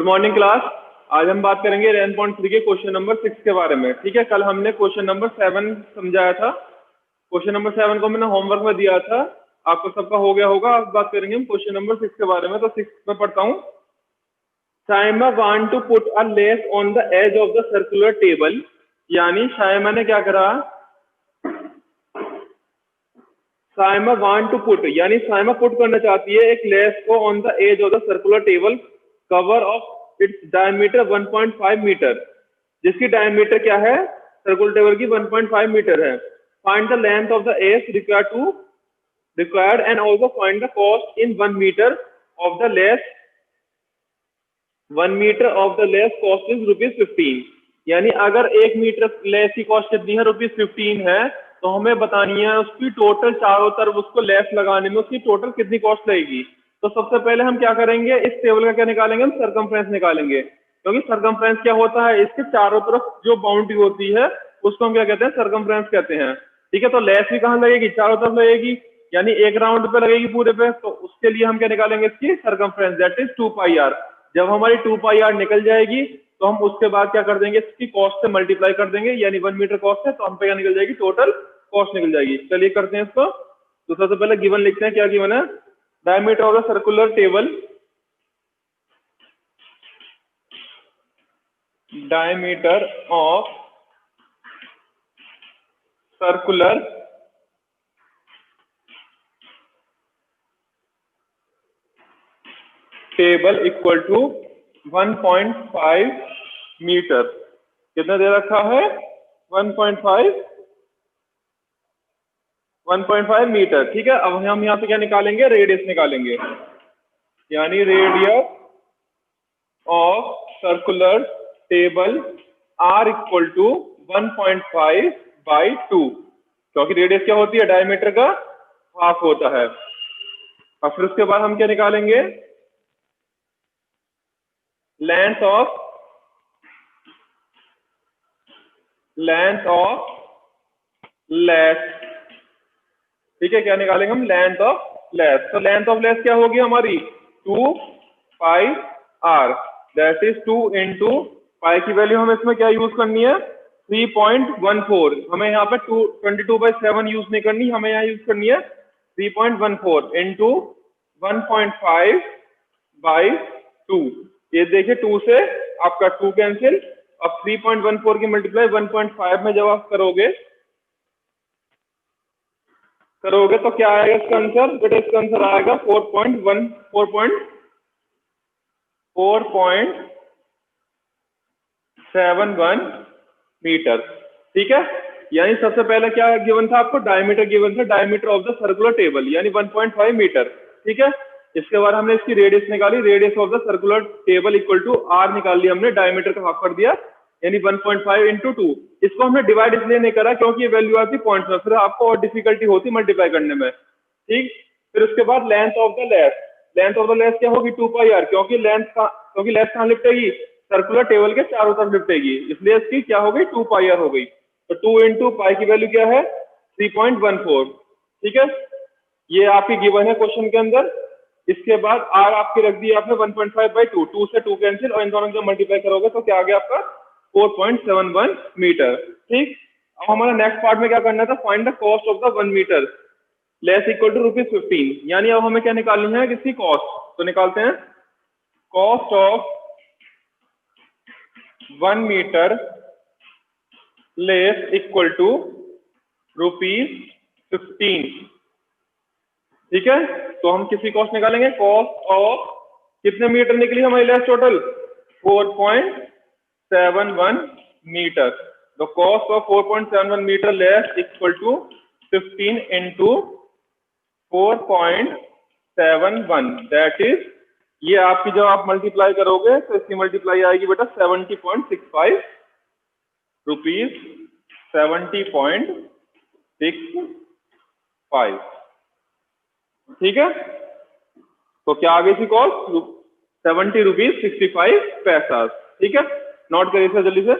Morning class. आज हम बात करेंगे 11.3 के क्वेश्चन नंबर 6 के बारे में। ठीक है, कल हमने क्वेश्चन नंबर 7 समझाया था। क्वेश्चन नंबर 7 को मैंने होमवर्क में दिया था, आपको सबका हो गया होगा। आज बात करेंगे हम क्वेश्चन नंबर 6 के बारे में। तो 6 में पढ़ता हूँ। Saima want to put a lace on the edge of the circular table, यानी साइमा ने क्या करा, साइमा वांट टू पुट यानी साइमा पुट करना चाहती है एक लेस को on the edge of the circular table cover of its diameter 1.5 metre, जिसकी डायमीटर क्या है सर्कुलर टेबल की 1.5 मीटर है। Find the length of the edge required and also find the cost in 1 metre of the lace. 1 metre of the lace cost is ₹15। यानी अगर 1 metre less की cost कितनी है, ₹15 है, तो हमें बतानी है उसकी टोटल चारों तरफ उसको लेस लगाने में उसकी टोटल कितनी कॉस्ट लगेगी। तो सबसे पहले हम क्या करेंगे, इस टेबल का क्या निकालेंगे, हम सरकमफ्रेंस निकालेंगे, क्योंकि सरकमफ्रेंस क्या होता है, इसके चारों तरफ जो बाउंड्री होती है उसको हम क्या कहते हैं, सरकमफ्रेंस कहते हैं। ठीक है, तो लेस भी कहाँ लगेगी, चारों तरफ लगेगी, यानी एक राउंड पे लगेगी पूरे पे। तो उसके लिए हम क्या निकालेंगे, इसकी सरकमफ्रेंस, दैट इज 2πr। जब हमारी 2πr निकल जाएगी तो हम उसके बाद क्या कर देंगे, इसकी कॉस्ट से मल्टीप्लाई कर देंगे, यानी 1 मीटर कॉस्ट है तो हम पे क्या निकल जाएगी, टोटल कॉस्ट निकल जाएगी। चलिए करते हैं इसको। तो सबसे पहले गिवन लिखते हैं, क्या गिवन है, diameter of the circular table, diameter of circular table equal to 1.5 metre. कितना दे रखा है, 1.5 मीटर। ठीक है, अब हम यहाँ पे क्या निकालेंगे, रेडियस निकालेंगे, यानी radius of circular table R equal to 1.5/2, क्योंकि रेडियस क्या होती है, डायमीटर का हाफ होता है। और फिर उसके बाद हम क्या निकालेंगे, लेंथ ऑफ लेस। ठीक है, क्या निकालेंगे हम, लेंथ ऑफ लेस। तो लेंथ ऑफ लेस क्या होगी हमारी, 2πr, that is 2 into pi की वैल्यू हमें इसमें क्या यूज करनी है, 3.14। हमें यहाँ पे 22/7 यूज नहीं करनी, हमें यहाँ यूज करनी है 3.14 इंटू 1.5/2। ये देखिए 2 से आपका 2 कैंसिल। अब 3.14 की मल्टीप्लाई 1.5 में जब आप करोगे तो क्या आएगा इसका आंसर, बेटा इसका आंसर आएगा 4.71 मीटर। ठीक है, यानी सबसे पहले क्या गिवन था आपको, डायमीटर गिवन था, diameter of the circular table यानी 1.5 मीटर। ठीक है, इसके बाद हमने इसकी रेडियस निकाली, radius of the circular table equal to R निकाल लिया हमने, डायमीटर का हाफ कर दिया, यानी 1.5 इंटू 2। इसको हमने डिवाइड इसलिए नहीं करा क्योंकि ये वैल्यू आती पॉइंट्स में, फिर आपको और डिफिकल्टी होती मल्टीप्लाई करने में। ठीक, फिर उसके बाद length of the less, length of the less क्या होगी, 2πr, क्योंकि लेस कहाँ लिपटेगी, सर्कुलर टेबल के चारों तरफ लिपटेगी, इसलिए इसकी क्या हो गई, 2πr हो गई। तो 2 इंटू पाई की वैल्यू क्या है, 3.14। ठीक है, ये आपकी गिवन है क्वेश्चन के अंदर। इसके बाद आर आपकी रख दी आपने 1.5/2, 2 से 2 कैंसिल, और इन दोनों को मल्टीप्लाई करोगे तो क्या आ गया आपका 4.71 मीटर। ठीक, अब हमारा नेक्स्ट पार्ट में क्या करना था, find the cost of the 1 metre lace equal to ₹15। यानी अब हमें क्या निकालनी है, किसकी कॉस्ट, तो निकालते हैं cost of 1 metre lace equal to ₹15। ठीक है, तो हम किसकी कॉस्ट निकालेंगे, कॉस्ट ऑफ कितने मीटर निकली हमारी lace total, 4.71 metre. The cost of 4.71 metre lace equal to 15 into 4.71, that is, ये आपकी जब आप मल्टीप्लाई करोगे तो इसकी मल्टीप्लाई आएगी बेटा 70.65 रुपीज, 70.65। ठीक है, तो क्या आ गई थी कॉस्ट, 70 रुपीज 65 पैसा। ठीक है, नोट करिए सर जल्दी से।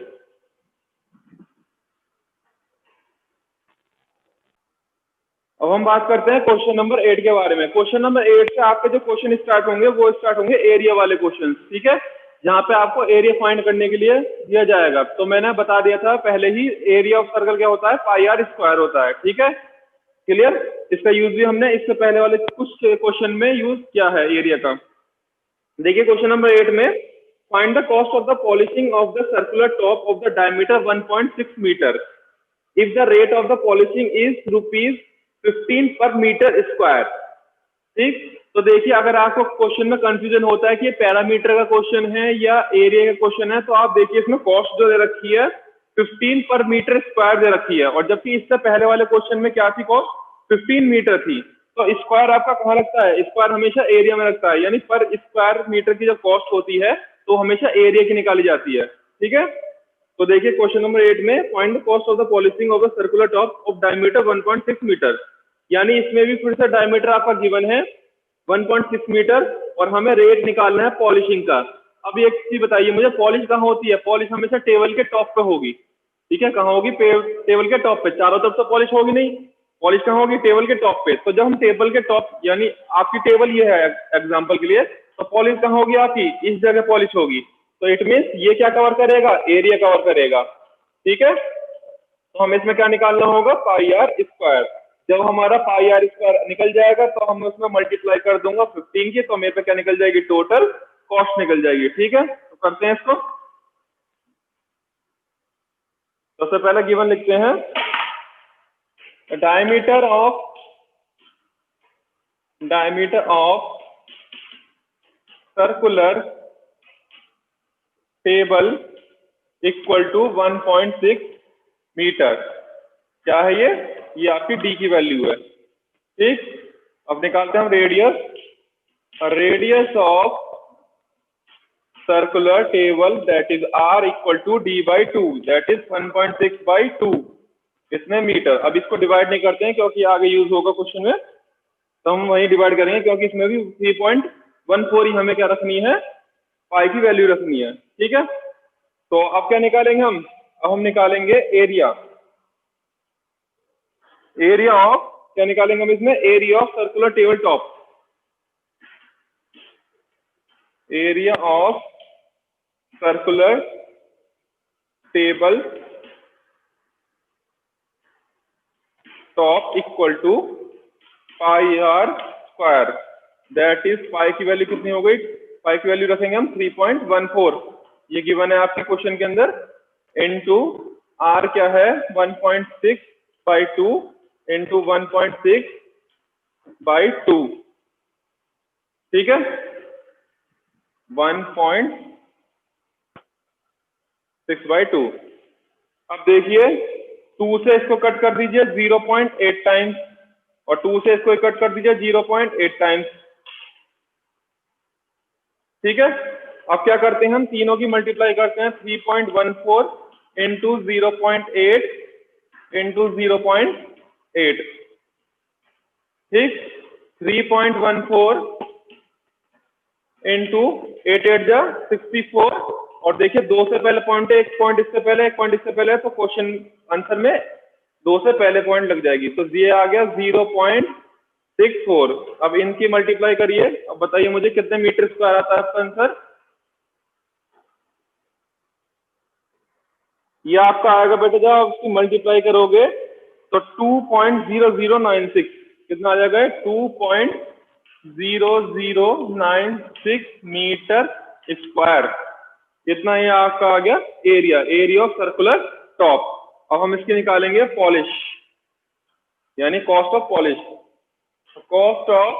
अब हम बात करते हैं क्वेश्चन नंबर 8 के बारे में। क्वेश्चन नंबर 8 से आपके जो क्वेश्चन स्टार्ट होंगे वो स्टार्ट होंगे एरिया वाले क्वेश्चन। ठीक है, जहाँ पे आपको एरिया फाइंड करने के लिए दिया जाएगा। तो मैंने बता दिया था पहले ही, एरिया ऑफ सर्कल क्या होता है, पाई आर स्क्वायर होता है। ठीक है, क्लियर। इसका यूज भी हमने इससे पहले वाले कुछ क्वेश्चन में यूज किया है एरिया का। देखिए क्वेश्चन नंबर 8 में, find the cost of the polishing of the circular top of the diameter 1.6 metre if the rate of the polishing is ₹15 per metre square. ठीक, तो देखिए अगर आपको क्वेश्चन में कंफ्यूजन होता है कि ये पैरामीटर का क्वेश्चन है या एरिया का क्वेश्चन है, तो आप देखिए इसमें कॉस्ट जो दे रखी है 15 पर मीटर स्क्वायर दे रखी है, और जबकि इससे पहले वाले क्वेश्चन में क्या थी, कॉस्ट 15 मीटर थी। तो स्क्वायर आपका कहाँ लगता है, स्क्वायर हमेशा एरिया में लगता है, यानी पर स्क्वायर मीटर की जब कॉस्ट होती है तो हमेशा एरिया की निकाली जाती है। ठीक है, तो देखिए क्वेश्चन नंबर 8 में, find the cost of the polishing of the circular top of diameter 1.6 metre, यानी इसमें भी फिर से डायमीटर आपका गिवन है 1.6 मीटर, और हमें रेट निकालना है पॉलिशिंग का। अब एक चीज बताइए मुझे, पॉलिश कहाँ होती है, पॉलिश हमेशा टेबल के टॉप पे होगी। ठीक है, कहाँ होगी, टेबल के टॉप पे, चारों तरफ तो पॉलिश होगी नहीं, पॉलिश कहाँ होगी, टेबल के टॉप पे। तो जब हम टेबल के टॉप, यानी आपकी टेबल ये है एग्जाम्पल के लिए, तो पॉलिश कहाँ होगी आपकी, इस जगह पॉलिश होगी। तो इट मीन्स ये क्या कवर करेगा, एरिया कवर करेगा। ठीक है, तो हमें इसमें क्या निकालना होगा, पाई आर स्क्वायर। जब हमारा पाई आर स्क्वायर निकल जाएगा तो हम उसमें मल्टीप्लाई कर दूंगा 15 की, तो मेरे पे क्या निकल जाएगी, टोटल कॉस्ट निकल जाएगी। ठीक है, तो करते हैं इसको। सबसे पहले गिवन लिखते हैं, diameter of circular table equal to 1.6 metre. क्या है ये आपकी डी की वैल्यू है। ठीक, अब निकालते हैं हम radius of circular table that is R equal to d/2, that is 1.6/2 इसमें मीटर। अब इसको डिवाइड नहीं करते हैं क्योंकि आगे यूज होगा क्वेश्चन में, तो हम वही डिवाइड करेंगे, क्योंकि इसमें भी 3.14 ही हमें क्या रखनी है, पाई की वैल्यू रखनी है। ठीक है, तो अब क्या निकालेंगे हम, अब हम निकालेंगे एरिया ऑफ, क्या निकालेंगे हम इसमें, area of circular table top, area of circular table top equal to pi R square, that is pi की वैल्यू कितनी हो गई, पाई की वैल्यू रखेंगे हम 3.14, ये गिवन है आपके क्वेश्चन के अंदर, इनटू आर क्या है 1.6/2 इंटू 1.6/2। ठीक है, 1.6/2। अब देखिए 2 से इसको कट कर दीजिए 0.8 टाइम्स, और 2 से इसको कट कर दीजिए 0.8 टाइम्स। ठीक है, अब क्या करते हैं हम, तीनों की मल्टीप्लाई करते हैं, 3.14 इंटू 0.8 इंटू 0.8। ठीक, 3.14 इंटू 8×8 = 64, और देखिए 2 से पहले पॉइंट है, एक पॉइंट इससे पहले, एक पॉइंट इससे पहले, तो क्वेश्चन आंसर में 2 से पहले पॉइंट लग जाएगी, तो ये आ गया 0.64। अब इनकी मल्टीप्लाई करिए, अब बताइए मुझे कितने मीटर स्क्वायर आता है आपका आंसर। ये आपका आएगा बेटा, जब आप उसकी मल्टीप्लाई करोगे तो 2.0096, कितना आ जाएगा, 2.0096 मीटर स्क्वायर। इतना ही आपका आ गया एरिया ऑफ सर्कुलर टॉप। अब हम इसकी निकालेंगे पॉलिश, यानी cost of polish. Cost of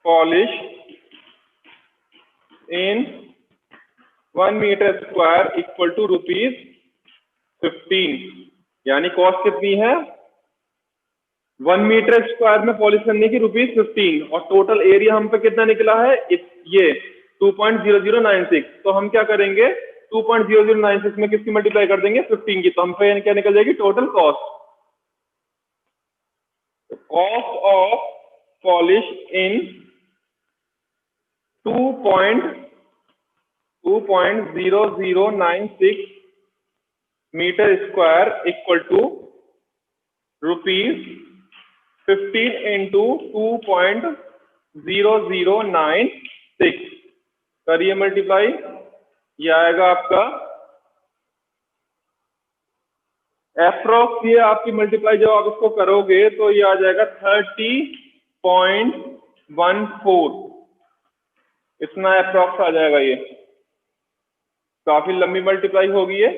polish in 1 metre square equal to ₹15, यानी कॉस्ट कितनी है, 1 मीटर स्क्वायर में पॉलिश करने की ₹15, और टोटल एरिया हम पे कितना निकला है, ये 2.0096। तो हम क्या करेंगे, 2.0096 में किसकी मल्टीप्लाई कर देंगे, 15 की, तो हम पे क्या निकल जाएगी, total cost of polish in 2.0096 metre square equal to ₹15 into 2.0096 0.0096 करिए मल्टीप्लाई, ये आएगा आपका अप्रोक्स, ये आपकी मल्टीप्लाई जब आप इसको करोगे तो ये आ जाएगा 30.14, इतना अप्रोक्स आ जाएगा। ये काफी लंबी मल्टीप्लाई होगी ये,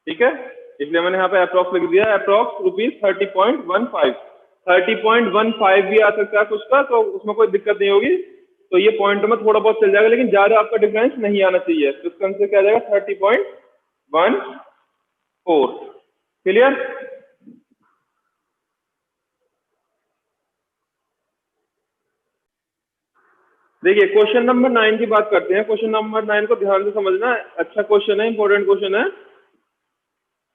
ठीक है, इसलिए मैंने यहाँ पे अप्रोक्स लिख दिया, अप्रोक्स ₹30.15। 30.15 भी आ सकता है कुछ का, तो उसमें कोई दिक्कत नहीं होगी, तो ये पॉइंट में थोड़ा बहुत चल जाएगा, लेकिन ज्यादा आपका डिफरेंस नहीं आना चाहिए। तो इसका आंसर क्या आ जाएगा 30.14। क्लियर? देखिए क्वेश्चन नंबर 9 की बात करते हैं। क्वेश्चन नंबर 9 को ध्यान से समझना, अच्छा क्वेश्चन है, इंपॉर्टेंट क्वेश्चन है।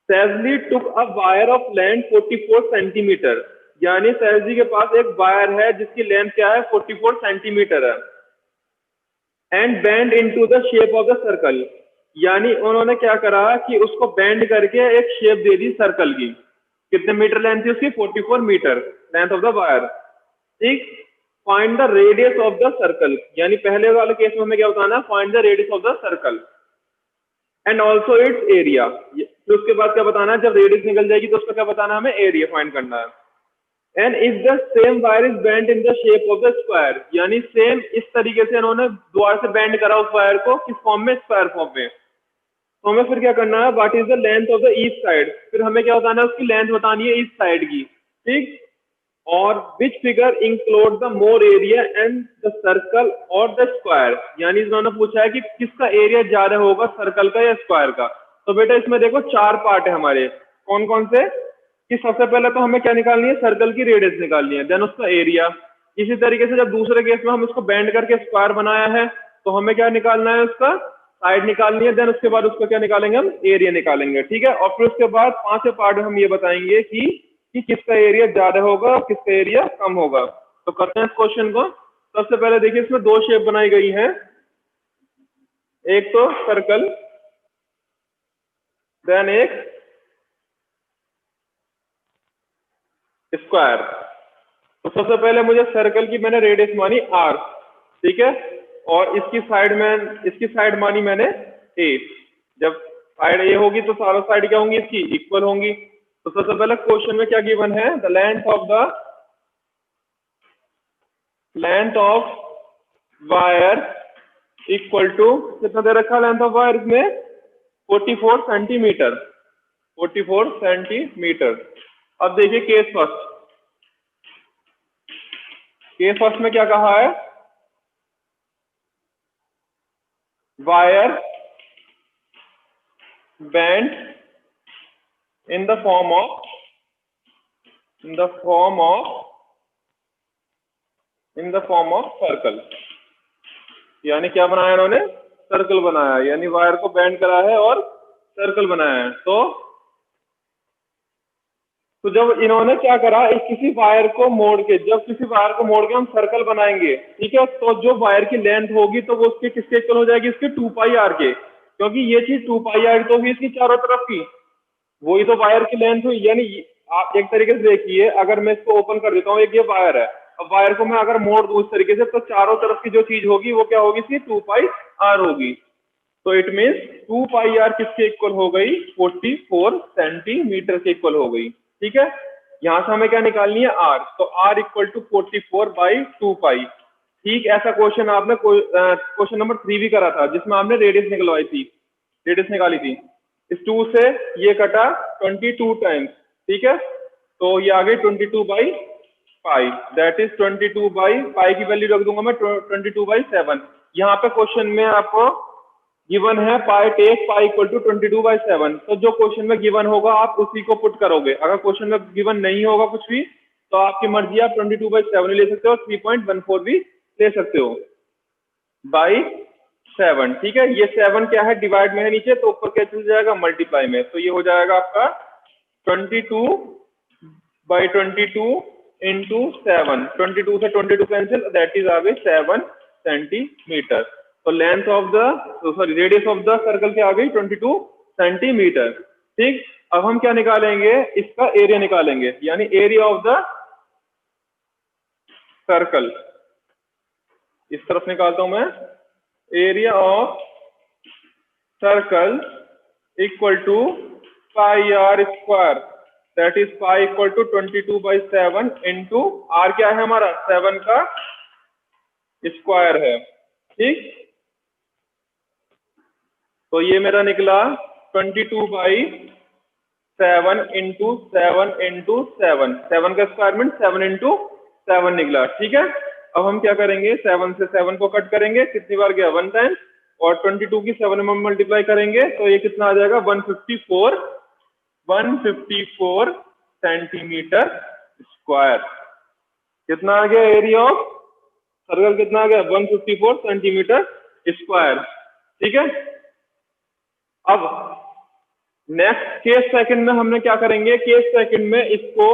Sajli took a wire of length 44 centimetre, यानी सैजली के पास एक वायर है जिसकी लेंथ क्या है 44 सेंटीमीटर है, and bend into the shape of the circle, यानी उन्होंने क्या करा कि उसको बेंड करके एक शेप दे दी सर्कल की। कितने मीटर लेंथ थी उसकी? 44 metre length of the wire, ठीक। Find the radius of the circle, यानी पहले वाले केस में हमें क्या बताना है, find the radius of the circle and also its area. फिर उसके बाद क्या बताना है, जब रेडियस निकल जाएगी तो उसका क्या बताना है, हमें एरिया फाइंड करना है। And if the same wire is bend in the shape of the square, यानी सेम इस तरीके से इन्होंने द्वार से बेंड करा उस वायर को, किस फॉर्म में? स्क्वायर फॉर्म में। तो हमें फिर क्या करना है, what is the length of the east side, फिर हमें क्या बताना है, उसकी लेंथ बतानी है ईस्ट साइड की, ठीक। और which figure include the more area and the circle और द स्क्वायर, यानी इन्होंने पूछा है कि किसका एरिया ज्यादा होगा, सर्कल का या स्क्वायर का। तो बेटा इसमें देखो 4 पार्ट है हमारे, कौन कौन से, कि सबसे पहले तो हमें क्या निकालनी है, सर्कल की रेडियस निकालनी है, देन उसका एरिया। इसी तरीके से जब दूसरे केस में हम इसको बेंड करके स्क्वायर बनाया है तो हमें क्या निकालना है, उसका साइड निकालनी है, देन उसके बाद उसका क्या निकालेंगे, हम एरिया निकालेंगे, ठीक है। और फिर उसके बाद 5वें पार्ट में हम ये बताएंगे कि किसका एरिया ज्यादा होगा और किसका एरिया कम होगा। तो करते हैं इस क्वेश्चन को। सबसे पहले देखिए इसमें 2 शेप बनाई गई हैं, एक तो सर्कल, देन एक स्क्वायर। तो सबसे पहले मुझे सर्कल की मैंने रेडियस मानी r, ठीक है, और इसकी साइड मानी मैंने a। जब साइड a होगी तो सारा साइड क्या होंगी, इसकी इक्वल होंगी। तो सबसे पहले क्वेश्चन में क्या गिवन है, the length of wire equal to, कितना दे रखा लेंथ ऑफ वायर इसमें, 44 सेंटीमीटर, 44 सेंटीमीटर। अब देखिए केस फर्स्ट में क्या कहा है, wire bend in the form of circle, यानी क्या बनाया इन्होंने, सर्कल बनाया, यानी वायर को बेंड करा है और सर्कल बनाया है। तो जब इन्होंने क्या करा, किसी वायर को मोड़ के हम सर्कल बनाएंगे, ठीक है, तो जो वायर की लेंथ होगी तो वो उसके किसके इक्वल हो जाएगी, इसके 2πr के, क्योंकि ये चीज 2πr तो हुई इसकी चारों तरफ की, वही तो वायर की लेंथ हुई। यानी आप एक तरीके से देखिए, अगर मैं इसको ओपन कर देता हूँ, एक ये वायर है, अब वायर को मैं अगर मोड़ दूं इस तरीके से, तो चारों तरफ की जो चीज होगी वो क्या होगी, इसकी 2πr होगी। तो इट मीन्स 2πr किसके इक्वल हो गई, 44 सेंटीमीटर के इक्वल हो गई, ठीक है। यहां से हमें क्या निकालनी है, r, तो r इक्वल टू 44/2π। ठीक ऐसा क्वेश्चन आपने क्वेश्चन नंबर 3 भी करा था, जिसमें आपने रेडियस निकाली थी। इस 2 से ये कटा 22 टाइम्स, ठीक है, तो ये आ गई 22/π, दैट इज 22/π की वैल्यू रख दूंगा मैं 22/7। यहाँ पे क्वेश्चन में आपको गिवन है टेक पाई इक्वल टू 22/7, तो जो क्वेश्चन में गिवन होगा आप उसी को पुट करोगे। अगर क्वेश्चन में गिवन नहीं होगा कुछ भी तो आपकी मर्जी, आप 22/7 ले सकते हो, 3.14 भी ले सकते हो बाई 7, ठीक है। ये 7 क्या है, डिवाइड में है नीचे, तो ऊपर क्या चल जाएगा, मल्टीप्लाई में, तो ये हो जाएगा आपका 22/22 इंटू 7, 22 से 22 कैंसिल, दैट इज आ गई 7 सेंटीमीटर। तो रेडियस ऑफ द सर्कल क्या आ गई, 22 सेंटीमीटर, ठीक। अब हम क्या निकालेंगे, इसका एरिया निकालेंगे, यानी एरिया ऑफ द सर्कल, इस तरफ निकालता हूं मैं, area of circle equal to pi R square, that is pi equal to 22/7 into R क्या है हमारा 7 का स्क्वायर है। ठीक, तो ये मेरा निकला 22/7 इंटू 7 इंटू 7, 7 का स्क्वायर मीन 7 इंटू 7 निकला। ठीक है, अब हम क्या करेंगे, 7 से 7 को कट करेंगे, कितनी बार गया 1 टाइम, और 22 की 7 में मल्टीप्लाई करेंगे तो ये कितना आ जाएगा 154 सेंटीमीटर स्क्वायर। कितना आ गया एरिया ऑफ सर्कल, कितना आ गया 154 सेंटीमीटर स्क्वायर। ठीक है, अब नेक्स्ट केस सेकंड में हमने क्या करेंगे, केस सेकंड में इसको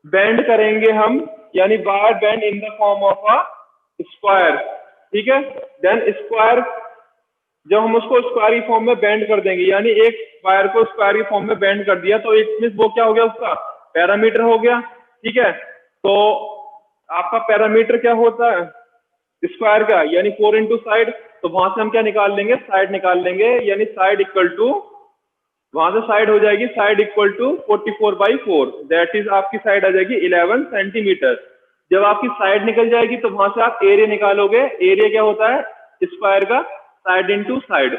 बेंड करेंगे हम, यानी bar bend in the form of a square. ठीक है, देन स्क्वायर जब हम उसको स्क्वायर फॉर्म में बेंड कर देंगे, यानी एक वायर को स्क्वायर फॉर्म में बेंड कर दिया तो इट मींस वो क्या हो गया, उसका पैरामीटर हो गया। ठीक है, तो आपका पैरामीटर क्या होता है स्क्वायर का, यानी 4 इंटू साइड, तो वहां से हम क्या निकाल लेंगे, साइड निकाल लेंगे, यानी साइड इक्वल टू, वहां से साइड हो जाएगी side equal to 44/4, that is आपकी साइड आ जाएगी 11 सेंटीमीटर। जब आपकी साइड निकल जाएगी तो वहां से आप एरिया निकालोगे, एरिया क्या होता है स्क्वायर का side into side,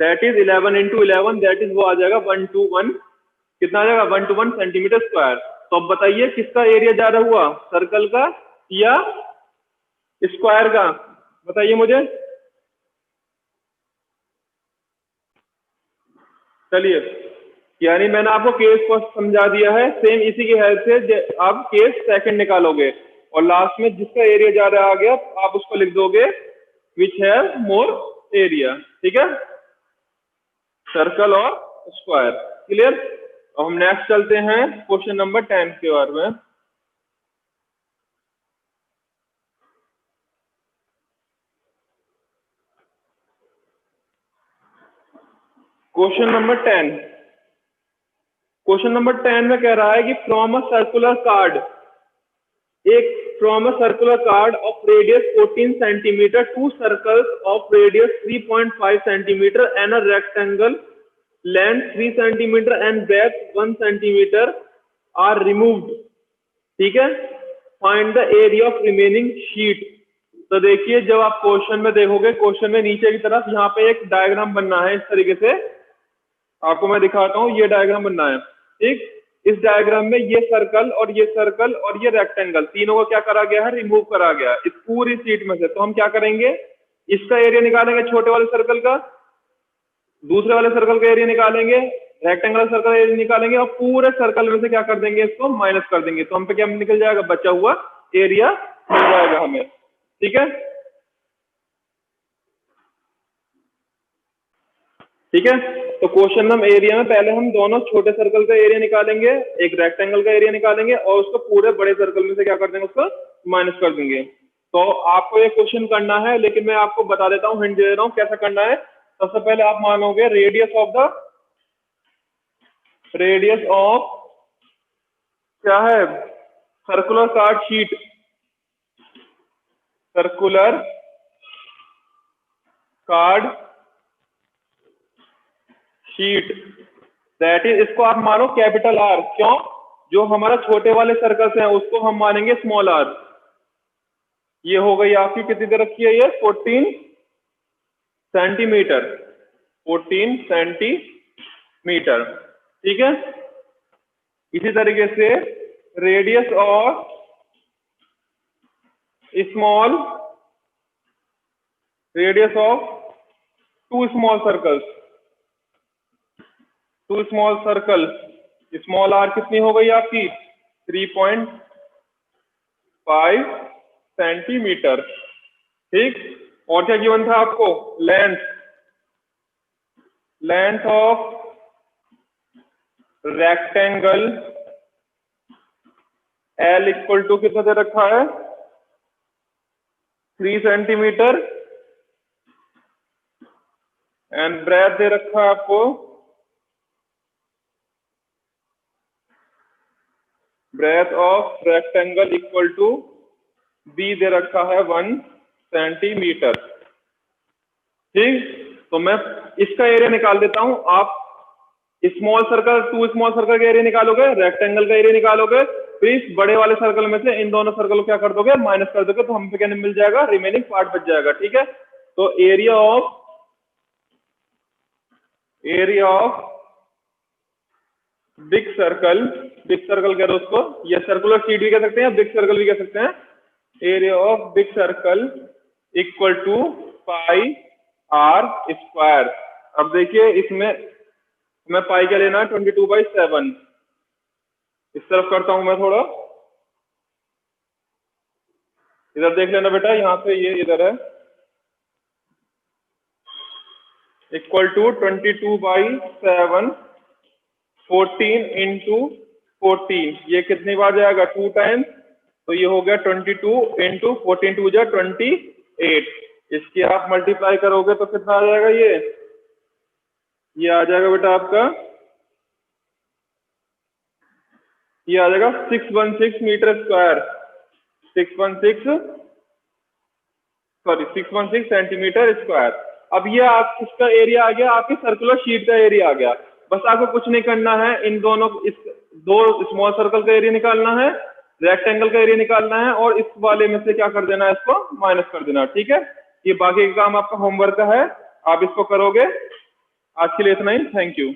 that is 11 into 11, that is वो आ जाएगा 121, कितना आ जाएगा 121 सेंटीमीटर स्क्वायर। तो अब बताइए किसका एरिया ज्यादा हुआ, सर्कल का या स्क्वायर का, बताइए मुझे। चलिए, यानी मैंने आपको केस को समझा दिया है, सेम इसी की हेल्प से आप केस सेकंड निकालोगे और लास्ट में जिसका एरिया ज्यादा आ गया आप उसको लिख दोगे विच हैव मोर एरिया। ठीक है, सर्कल और स्क्वायर, क्लियर। अब हम नेक्स्ट चलते हैं क्वेश्चन नंबर 10 के बारे में। क्वेश्चन नंबर 10, क्वेश्चन नंबर 10 में कह रहा है कि from a circular card, from a circular card of radius 14 centimetre, two circles of radius 3.5 centimetre and a rectangle length 3 centimetre and breadth 1 centimetre are removed. ठीक है, find the area of remaining sheet. तो देखिए जब आप question में देखोगे, question में नीचे की तरफ यहाँ पे एक डायग्राम बनना है, इस तरीके से आपको मैं दिखाता हूँ, ये डायग्राम बनना है। ठीक, इस डायग्राम में ये सर्कल और ये सर्कल और ये रेक्टेंगल तीनों को क्या करा गया है, रिमूव करा गया है इस पूरी शीट में से। तो हम क्या करेंगे, इसका एरिया निकालेंगे छोटे वाले सर्कल का, दूसरे वाले सर्कल का एरिया निकालेंगे, रेक्टेंगल सर्कल एरिया निकालेंगे और पूरे सर्कल में से क्या कर देंगे, इसको माइनस कर देंगे, तो हम पे क्या निकल जाएगा, बचा हुआ एरिया मिल जाएगा हमें। ठीक है, ठीक है, तो क्वेश्चन हम एरिया में पहले हम दोनों छोटे सर्कल का एरिया निकालेंगे, एक रेक्टेंगल का एरिया निकालेंगे और उसको पूरे बड़े सर्कल में से क्या कर देंगे, उसको माइनस कर देंगे। तो आपको ये क्वेश्चन करना है, लेकिन मैं आपको बता देता हूँ, हिंट दे दे रहा हूँ कैसा करना है। सबसे पहले आप मानोगे रेडियस ऑफ क्या है, circular card sheet, circular card sheet, that is, इसको आप मानो कैपिटल आर, क्यों, जो हमारा छोटे वाले सर्कल्स हैं उसको हम मानेंगे स्मॉल आर। ये हो गई आपकी कितनी दे रखी है, ये 14 सेंटीमीटर, 14 सेंटीमीटर। ठीक है, इसी तरीके से radius of small, radius of two small circles, two small circle, small R कितनी हो गई आपकी 3.5 सेंटीमीटर। ठीक, और क्या गिवन था आपको, length of rectangle L equal to कितना दे रखा है 3 सेंटीमीटर एंड ब्रेथ दे रखा है आपको, breadth of rectangle equal to B दे रखा है 1 सेंटीमीटर। ठीक, तो मैं इसका एरिया निकाल देता हूं। आप स्मॉल सर्कल, 2 स्मॉल सर्कल का एरिया निकालोगे, रेक्टेंगल का एरिया निकालोगे, फिर इस बड़े वाले सर्कल में से इन दोनों सर्कल को क्या कर दोगे, माइनस कर दोगे, तो हम पे क्या मिल जाएगा, रिमेनिंग पार्ट बच जाएगा। ठीक है, तो एरिया ऑफ बिग सर्कल कह दो उसको, या सर्कुलर शीट भी कह सकते हैं, बिग सर्कल भी कह सकते हैं। Area of big circle equal to pi R square. अब देखिए इसमें मैं पाई क्या लेना है, 22/7। इस तरफ करता हूं मैं थोड़ा, इधर देख लेना बेटा, यहाँ पे ये इधर है, इक्वल टू 22/7, 14 इंटू 14, ये कितनी बार जाएगा, 2 टाइम्स, तो ये हो गया 22 इंटू 14, 2 जा 28। इसकी आप मल्टीप्लाई करोगे तो कितना आ जाएगा, ये आ जाएगा बेटा आपका, ये आ जाएगा 616 मीटर स्क्वायर, 616 सेंटीमीटर स्क्वायर। अब ये आप इसका एरिया आ गया, आपकी सर्कुलर शीट का एरिया आ गया। बस आपको कुछ नहीं करना है, इन दोनों इस 2 स्मॉल सर्कल का एरिया निकालना है, रेक्टेंगल का एरिया निकालना है, और इस वाले में से क्या कर देना है, इसको माइनस कर देना। ठीक है, ये बाकी का काम आपका होमवर्क का है, आप इसको करोगे। आज के लिए इतना ही, थैंक यू।